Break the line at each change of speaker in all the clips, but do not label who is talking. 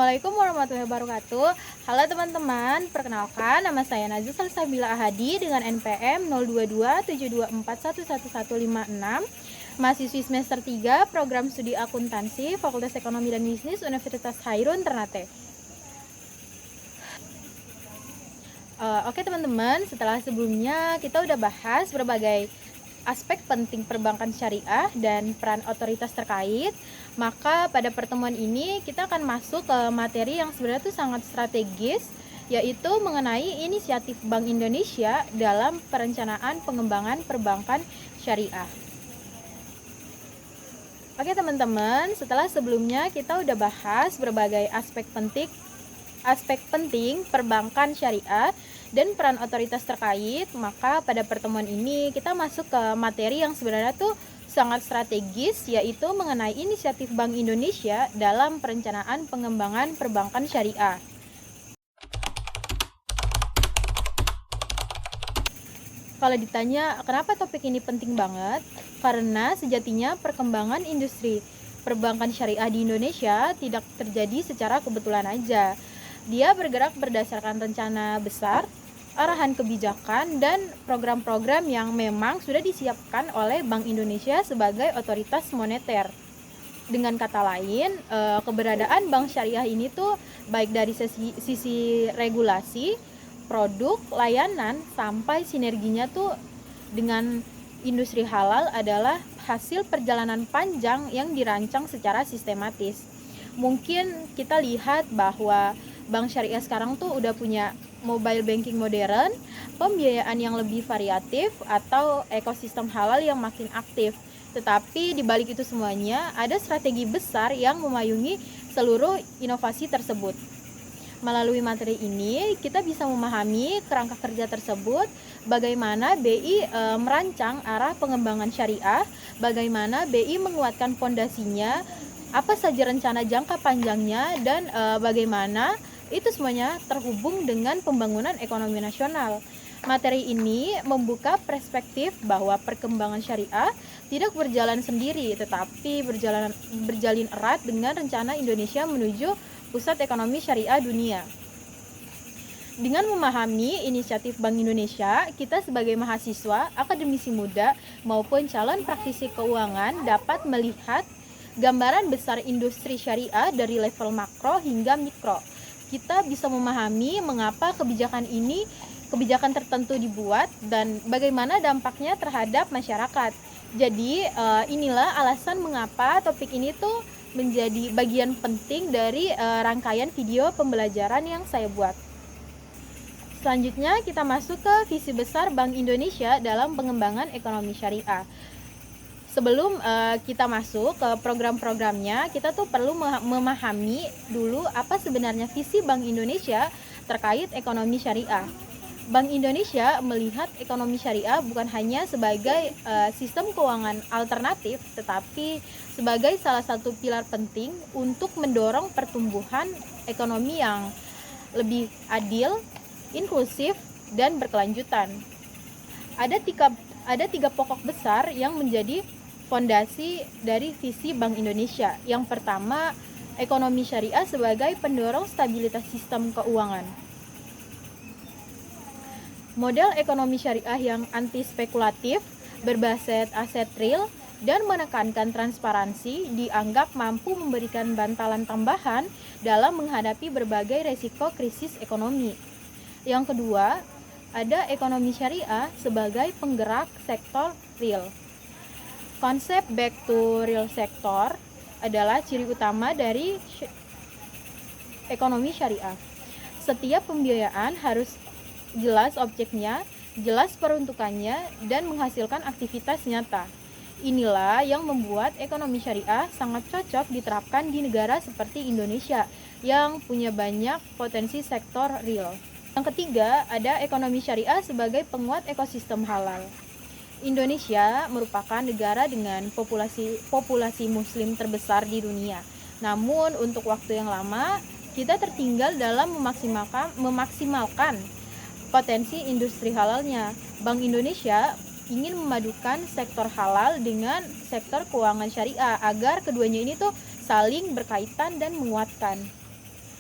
Assalamualaikum warahmatullahi wabarakatuh. Halo teman-teman, perkenalkan nama saya Najwa Salsabila Ahadi dengan NPM 022724111156, mahasiswi semester 3 Program Studi Akuntansi Fakultas Ekonomi dan Bisnis Universitas Hairun Ternate. Oke teman-teman, setelah sebelumnya kita udah bahas berbagai aspek penting perbankan syariah dan peran otoritas terkait, maka pada pertemuan ini kita akan masuk ke materi yang sebenarnya itu sangat strategis, yaitu mengenai inisiatif Bank Indonesia dalam perencanaan pengembangan perbankan syariah. Oke teman-teman, setelah sebelumnya kita udah bahas berbagai aspek penting perbankan syariah dan peran otoritas terkait, maka pada pertemuan ini kita masuk ke materi yang sebenarnya tuh sangat strategis, yaitu mengenai inisiatif Bank Indonesia dalam perencanaan pengembangan perbankan syariah. Kalau ditanya kenapa topik ini penting banget, karena sejatinya perkembangan industri perbankan syariah di Indonesia tidak terjadi secara kebetulan aja. Dia bergerak berdasarkan rencana besar, arahan kebijakan, dan program-program yang memang sudah disiapkan oleh Bank Indonesia sebagai otoritas moneter. Dengan kata lain, keberadaan bank syariah ini tuh baik dari sisi regulasi, produk, layanan, sampai sinerginya tuh dengan industri halal adalah hasil perjalanan panjang yang dirancang secara sistematis. Mungkin kita lihat bahwa bank syariah sekarang tuh udah punya mobile banking modern, pembiayaan yang lebih variatif, atau ekosistem halal yang makin aktif. Tetapi di balik itu semuanya ada strategi besar yang memayungi seluruh inovasi tersebut. Melalui materi ini kita bisa memahami kerangka kerja tersebut, bagaimana BI merancang arah pengembangan syariah, bagaimana BI menguatkan fondasinya, apa saja rencana jangka panjangnya, dan bagaimana itu semuanya terhubung dengan pembangunan ekonomi nasional. Materi ini membuka perspektif bahwa perkembangan syariah tidak berjalan sendiri, tetapi berjalin erat dengan rencana Indonesia menuju pusat ekonomi syariah dunia. Dengan memahami inisiatif Bank Indonesia, kita sebagai mahasiswa, akademisi muda, maupun calon praktisi keuangan dapat melihat gambaran besar industri syariah dari level makro hingga mikro. Kita bisa memahami mengapa kebijakan tertentu dibuat dan bagaimana dampaknya terhadap masyarakat. Jadi inilah alasan mengapa topik ini tuh menjadi bagian penting dari rangkaian video pembelajaran yang saya buat. Selanjutnya kita masuk ke visi besar Bank Indonesia dalam pengembangan ekonomi syariah. Sebelum kita masuk ke program-programnya, kita tuh perlu memahami dulu apa sebenarnya visi Bank Indonesia terkait ekonomi syariah. Bank Indonesia melihat ekonomi syariah bukan hanya sebagai sistem keuangan alternatif, tetapi sebagai salah satu pilar penting untuk mendorong pertumbuhan ekonomi yang lebih adil, inklusif, dan berkelanjutan. Ada tiga pokok besar yang menjadi fondasi dari visi Bank Indonesia. Yang pertama, ekonomi syariah sebagai pendorong stabilitas sistem keuangan. Model ekonomi syariah yang anti spekulatif, berbasis aset real, dan menekankan transparansi dianggap mampu memberikan bantalan tambahan dalam menghadapi berbagai resiko krisis ekonomi. Yang kedua, ada ekonomi syariah sebagai penggerak sektor real. Konsep back to real sector adalah ciri utama dari ekonomi syariah. Setiap pembiayaan harus jelas objeknya, jelas peruntukannya, dan menghasilkan aktivitas nyata. Inilah yang membuat ekonomi syariah sangat cocok diterapkan di negara seperti Indonesia yang punya banyak potensi sektor real. Yang ketiga, ada ekonomi syariah sebagai penguat ekosistem halal. Indonesia merupakan negara dengan populasi muslim terbesar di dunia. Namun untuk waktu yang lama kita tertinggal dalam memaksimalkan potensi industri halalnya. Bank Indonesia ingin memadukan sektor halal dengan sektor keuangan syariah agar keduanya ini tuh saling berkaitan dan menguatkan.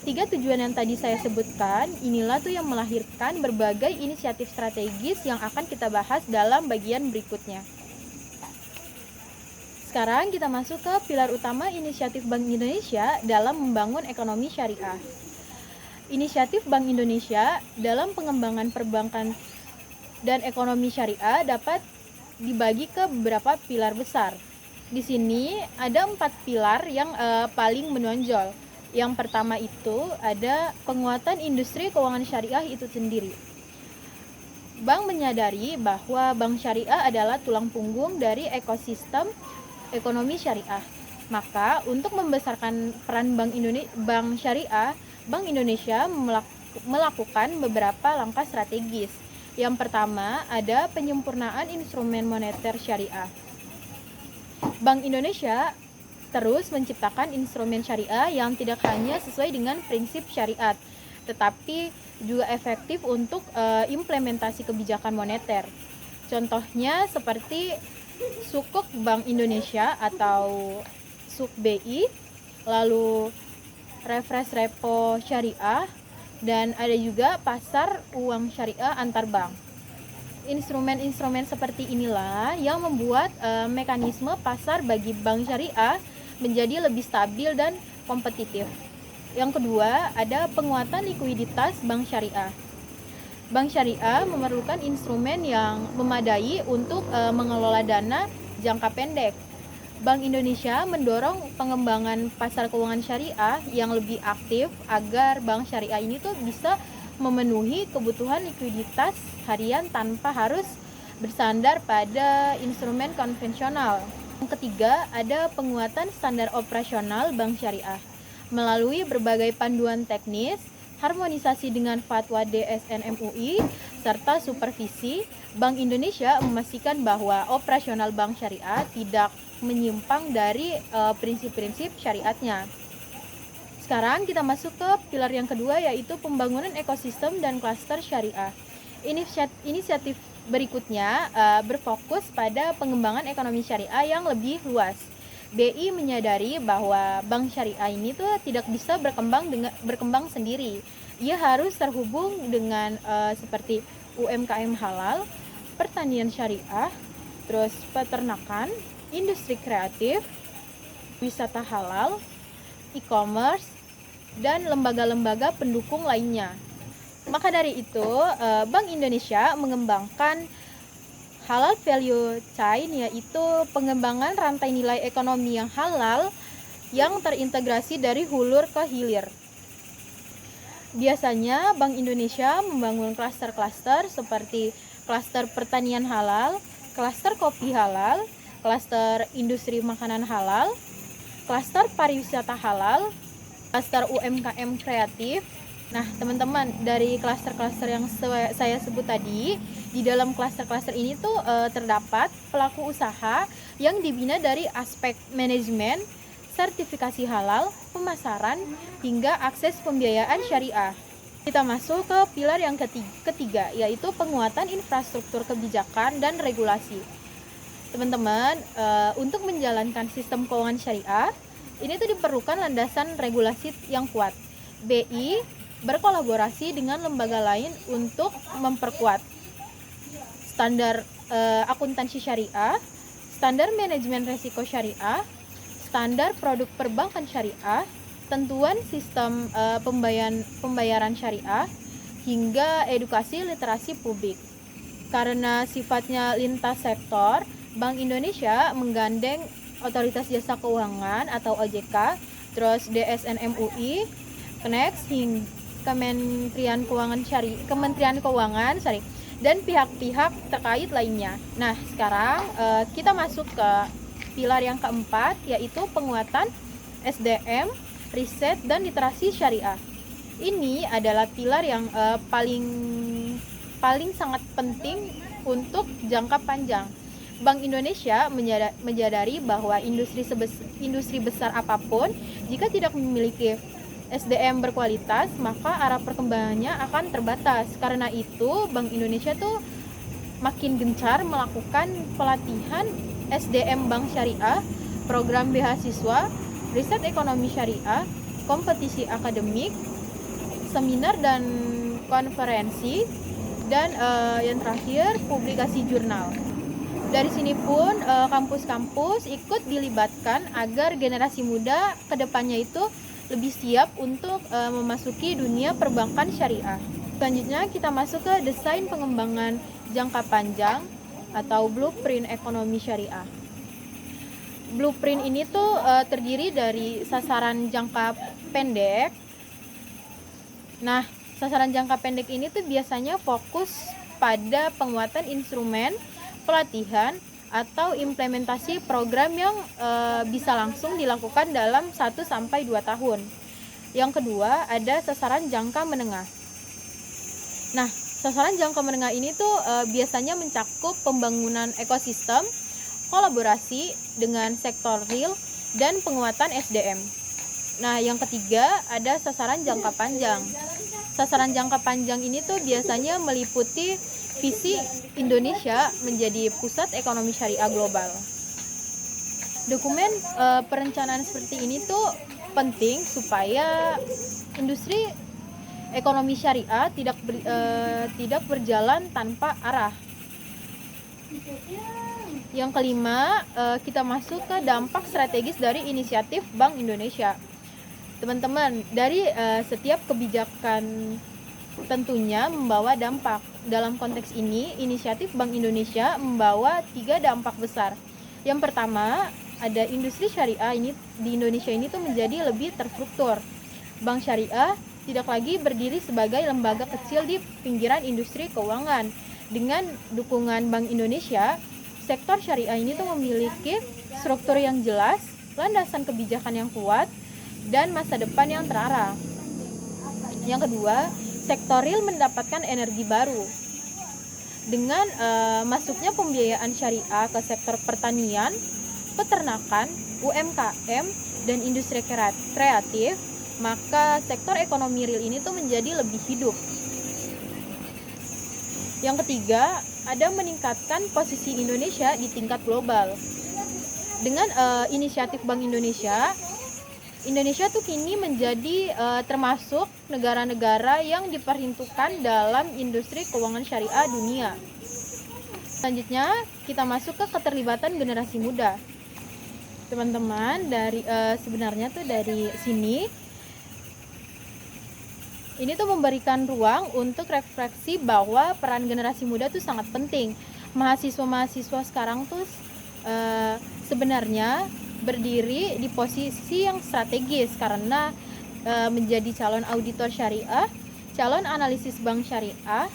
Tiga tujuan yang tadi saya sebutkan, inilah tuh yang melahirkan berbagai inisiatif strategis yang akan kita bahas dalam bagian berikutnya. Sekarang kita masuk ke pilar utama inisiatif Bank Indonesia dalam membangun ekonomi syariah. Inisiatif Bank Indonesia dalam pengembangan perbankan dan ekonomi syariah dapat dibagi ke beberapa pilar besar. Di sini ada 4 pilar yang paling menonjol. Yang pertama itu ada penguatan industri keuangan syariah itu sendiri. Bank menyadari bahwa bank syariah adalah tulang punggung dari ekosistem ekonomi syariah. Maka untuk membesarkan peran Bank Syariah, Bank Indonesia melakukan beberapa langkah strategis. Yang pertama ada penyempurnaan instrumen moneter syariah. Bank Indonesia terus menciptakan instrumen syariah yang tidak hanya sesuai dengan prinsip syariat, tetapi juga efektif untuk implementasi kebijakan moneter. Contohnya seperti Sukuk Bank Indonesia atau SUK-BI, lalu refresh repo syariah, dan ada juga pasar uang syariah antar bank. Instrumen-instrumen seperti inilah yang membuat mekanisme pasar bagi bank syariah menjadi lebih stabil dan kompetitif. Yang kedua, ada penguatan likuiditas bank syariah. Bank syariah memerlukan instrumen yang memadai untuk mengelola dana jangka pendek. Bank Indonesia mendorong pengembangan pasar keuangan syariah yang lebih aktif agar bank syariah ini tuh bisa memenuhi kebutuhan likuiditas harian tanpa harus bersandar pada instrumen konvensional. Yang ketiga, ada penguatan standar operasional bank syariah. Melalui berbagai panduan teknis, harmonisasi dengan fatwa DSN MUI, serta supervisi, Bank Indonesia memastikan bahwa operasional bank syariah tidak menyimpang dari prinsip-prinsip syariatnya. Sekarang kita masuk ke pilar yang kedua, yaitu pembangunan ekosistem dan klaster syariah. Inisiatif berikutnya berfokus pada pengembangan ekonomi syariah yang lebih luas. BI menyadari bahwa bank syariah ini tuh tidak bisa berkembang sendiri. Ia harus terhubung dengan seperti UMKM halal, pertanian syariah, terus peternakan, industri kreatif, wisata halal, e-commerce, dan lembaga-lembaga pendukung lainnya. Maka dari itu, Bank Indonesia mengembangkan halal value chain, yaitu pengembangan rantai nilai ekonomi yang halal yang terintegrasi dari hulu ke hilir. Biasanya Bank Indonesia membangun klaster-klaster seperti klaster pertanian halal, klaster kopi halal, klaster industri makanan halal, klaster pariwisata halal, klaster UMKM kreatif. Nah, teman-teman, dari klaster-klaster yang saya sebut tadi, di dalam klaster-klaster ini tuh terdapat pelaku usaha yang dibina dari aspek manajemen, sertifikasi halal, pemasaran, hingga akses pembiayaan syariah. Kita masuk ke pilar yang ketiga, yaitu penguatan infrastruktur kebijakan dan regulasi. Teman-teman, untuk menjalankan sistem keuangan syariah, ini tuh diperlukan landasan regulasi yang kuat. BI berkolaborasi dengan lembaga lain untuk memperkuat standar akuntansi syariah, standar manajemen risiko syariah, standar produk perbankan syariah, tentuan sistem pembayaran syariah, hingga edukasi literasi publik. Karena sifatnya lintas sektor, Bank Indonesia menggandeng Otoritas Jasa Keuangan atau OJK, terus DSN MUI, Kenex, hingga Kementerian Keuangan, dan pihak-pihak terkait lainnya. Nah, sekarang kita masuk ke pilar yang keempat, yaitu penguatan SDM, riset, dan literasi syariah. Ini adalah pilar yang paling sangat penting untuk jangka panjang. Bank Indonesia menyadari bahwa industri besar apapun, jika tidak memiliki SDM berkualitas, maka arah perkembangannya akan terbatas. Karena itu, Bank Indonesia tuh makin gencar melakukan pelatihan SDM bank syariah, program beasiswa, riset ekonomi syariah, kompetisi akademik, seminar dan konferensi, dan yang terakhir publikasi jurnal. Dari sini pun kampus-kampus ikut dilibatkan agar generasi muda kedepannya itu lebih siap untuk memasuki dunia perbankan syariah. Selanjutnya kita masuk ke desain pengembangan jangka panjang atau blueprint ekonomi syariah. Blueprint ini tuh terdiri dari sasaran jangka pendek. Nah, sasaran jangka pendek ini tuh biasanya fokus pada penguatan instrumen, pelatihan, atau implementasi program yang bisa langsung dilakukan dalam 1-2 tahun. Yang kedua, ada sasaran jangka menengah. Nah, sasaran jangka menengah ini tuh biasanya mencakup pembangunan ekosistem, kolaborasi dengan sektor real, dan penguatan SDM. Nah, yang ketiga ada sasaran jangka panjang. Sasaran jangka panjang ini tuh biasanya meliputi visi Indonesia menjadi pusat ekonomi syariah global. Dokumen perencanaan seperti ini tuh penting supaya industri ekonomi syariah tidak berjalan tanpa arah. Yang kelima, kita masuk ke dampak strategis dari inisiatif Bank Indonesia. Teman-teman, dari setiap kebijakan tentunya membawa dampak. Dalam konteks ini, inisiatif Bank Indonesia membawa 3 dampak besar. Yang pertama, ada industri syariah ini di Indonesia ini tuh menjadi lebih terstruktur. Bank syariah tidak lagi berdiri sebagai lembaga kecil di pinggiran industri keuangan. Dengan dukungan Bank Indonesia, sektor syariah ini tuh memiliki struktur yang jelas, landasan kebijakan yang kuat, dan masa depan yang terarah. Yang kedua, sektor real mendapatkan energi baru. Dengan masuknya pembiayaan syariah ke sektor pertanian, peternakan, UMKM, dan industri kreatif, maka sektor ekonomi real ini tuh menjadi lebih hidup. Yang ketiga, ada meningkatkan posisi Indonesia di tingkat global. Dengan inisiatif Bank Indonesia tuh kini menjadi termasuk negara-negara yang diperhitungkan dalam industri keuangan syariah dunia. Selanjutnya, kita masuk ke keterlibatan generasi muda. Teman-teman, sebenarnya tuh dari sini ini tuh memberikan ruang untuk refleksi bahwa peran generasi muda tuh sangat penting. Mahasiswa-mahasiswa sekarang tuh sebenarnya berdiri di posisi yang strategis karena menjadi calon auditor syariah, calon analisis bank syariah,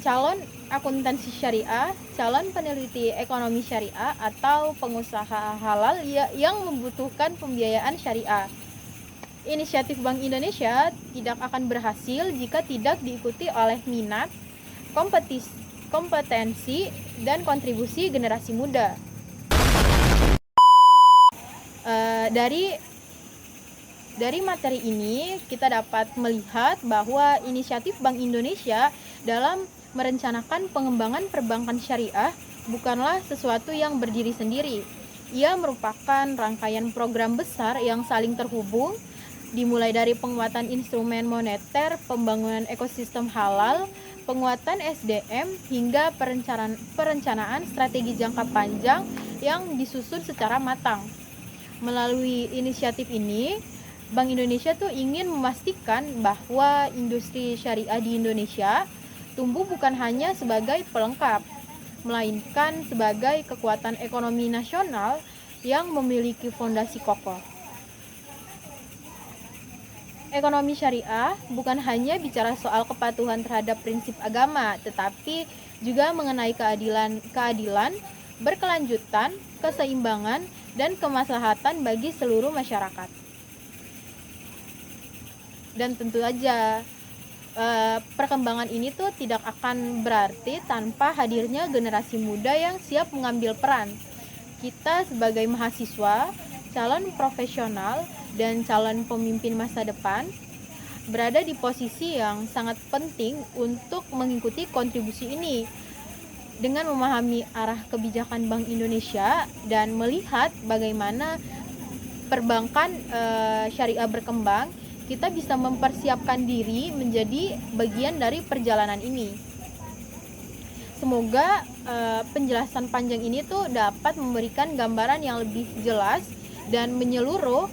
calon akuntansi syariah, calon peneliti ekonomi syariah, atau pengusaha halal yang membutuhkan pembiayaan syariah. Inisiatif Bank Indonesia tidak akan berhasil jika tidak diikuti oleh minat, kompetensi, dan kontribusi generasi muda. Dari materi ini kita dapat melihat bahwa inisiatif Bank Indonesia dalam merencanakan pengembangan perbankan syariah bukanlah sesuatu yang berdiri sendiri. Ia merupakan rangkaian program besar yang saling terhubung, dimulai dari penguatan instrumen moneter, pembangunan ekosistem halal, penguatan SDM, hingga perencanaan strategi jangka panjang yang disusun secara matang. Melalui inisiatif ini, Bank Indonesia tuh ingin memastikan bahwa industri syariah di Indonesia tumbuh bukan hanya sebagai pelengkap, melainkan sebagai kekuatan ekonomi nasional yang memiliki fondasi kokoh. Ekonomi syariah bukan hanya bicara soal kepatuhan terhadap prinsip agama, tetapi juga mengenai keadilan, berkelanjutan, keseimbangan, dan kemaslahatan bagi seluruh masyarakat. Dan tentu saja perkembangan ini tuh tidak akan berarti tanpa hadirnya generasi muda yang siap mengambil peran. Kita sebagai mahasiswa, calon profesional, dan calon pemimpin masa depan berada di posisi yang sangat penting untuk mengikuti kontribusi ini. Dengan memahami arah kebijakan Bank Indonesia dan melihat bagaimana perbankan syariah berkembang, kita bisa mempersiapkan diri menjadi bagian dari perjalanan ini. Semoga penjelasan panjang ini tuh dapat memberikan gambaran yang lebih jelas dan menyeluruh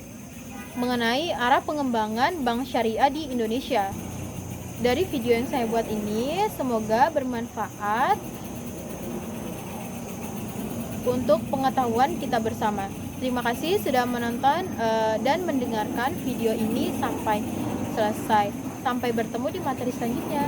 mengenai arah pengembangan bank syariah di Indonesia. Dari video yang saya buat ini, semoga bermanfaat untuk pengetahuan kita bersama. Terima kasih sudah menonton dan mendengarkan video ini sampai selesai. Sampai bertemu di materi selanjutnya.